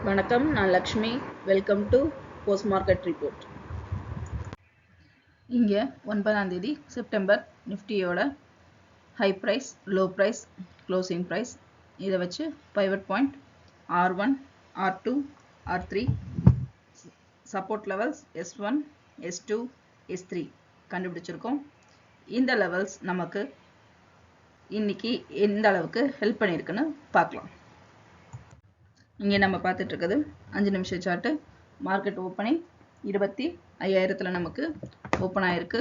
வணக்கம், நான் Lakshmi. Welcome to post market report. இங்கே 9ஆம் தேதி செப்டம்பர் நிஃப்டியோட high price, low price, closing price இதை வச்சு pivot point R1, R2, R3, support levels S1, S2, S3 கண்டுபிடிச்சிருக்கோம். இந்த லெவல்ஸ் நமக்கு இன்னைக்கு எந்த அளவுக்கு ஹெல்ப் பண்ணியிருக்குன்னு பார்க்கலாம். இங்கே நம்ம பார்த்துட்டு இருக்கிறது 5 நிமிஷம் சார்ட்டு. மார்க்கெட் ஓப்பனிங் 25,000 நமக்கு ஓப்பன் ஆயிருக்கு.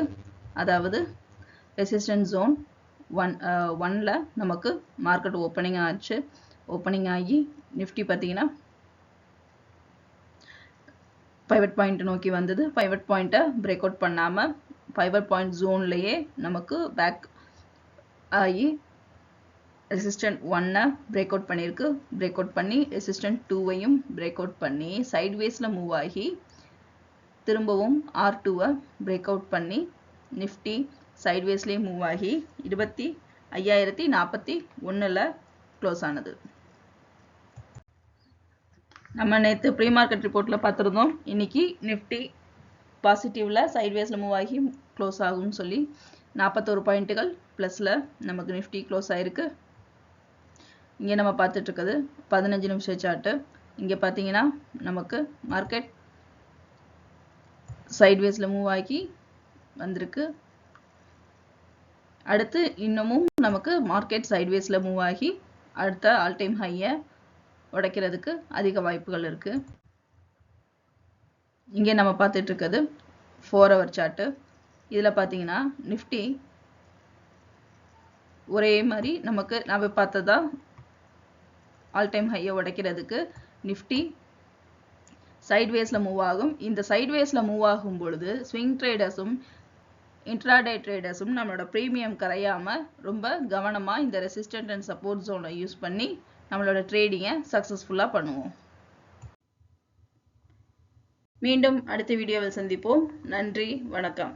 அதாவது ரெசிஸ்டன்ஸ் ஜோன் 1ல நமக்கு மார்க்கெட் ஓப்பனிங் ஆச்சு. ஓப்பனிங் ஆகி நிஃப்டி பார்த்தீங்கன்னா பைவட் பாயிண்ட் நோக்கி வந்தது. பைவட் பாயிண்ட்டை பிரேக் அவுட் பண்ணாமல் பைவட் பாயிண்ட் ஜோன்லேயே நமக்கு பேக் ஆகி ரெசிஸ்டன்ட் 1 பிரேக் அவுட் பண்ணியிருக்கு. பிரேக் அவுட் பண்ணி ரெசிஸ்டன்ட் 2வையும் பிரேக் அவுட் பண்ணி சைட்வேஸில் மூவ் ஆகி திரும்பவும் R2வை பிரேக் அவுட் பண்ணி நிஃப்டி சைட்வேஸ்லேயே மூவ் ஆகி 25,041ல் க்ளோஸ் ஆனது. நம்ம நேற்று ப்ரீ மார்க்கெட் ரிப்போர்ட்டில் பார்த்துருந்தோம். இன்னைக்கு நிஃப்டி பாசிட்டிவில் சைட்வேஸில் மூவ் ஆகி க்ளோஸ் ஆகும்னு சொல்லி 41 பாயிண்ட்டுகள் ப்ளஸில் நமக்கு நிஃப்டி க்ளோஸ் ஆகிருக்கு. இங்கே நம்ம பார்த்துட்டு இருக்குது 15 நிமிஷம் சார்ட்டு. இங்கே பார்த்தீங்கன்னா நமக்கு மார்க்கெட் சைட்வேஸில் மூவ் ஆகி வந்திருக்கு. அடுத்து இன்னமும் நமக்கு மார்க்கெட் சைட்வேஸில் மூவ் ஆகி அடுத்த ஆல் டைம் ஹையை உடைக்கிறதுக்கு அதிக வாய்ப்புகள் இருக்கு. இங்கே நம்ம பார்த்துட்டு இருக்குது 4 ஹவர் சார்ட்டு. இதில் பார்த்தீங்கன்னா நிஃப்டி ஒரே மாதிரி நமக்கு நம்ம பார்த்ததா ஆல் டைம் ஹையை உடைக்கிறதுக்கு நிஃப்டி சைட்வேஸில் மூவ் ஆகும். இந்த சைட்வேஸில் மூவ் ஆகும் பொழுது ஸ்விங் ட்ரேடர்ஸும் இன்ட்ராடே ட்ரேடர்ஸும் நம்மளோட ப்ரீமியம் கரையாமல் ரொம்ப கவனமாக இந்த ரெசிஸ்டன்ட் அண்ட் சப்போர்ட் ஜோனை யூஸ் பண்ணி நம்மளோட ட்ரேடிங்கை சக்ஸஸ்ஃபுல்லாக பண்ணுவோம். மீண்டும் அடுத்த வீடியோவில் சந்திப்போம். நன்றி, வணக்கம்.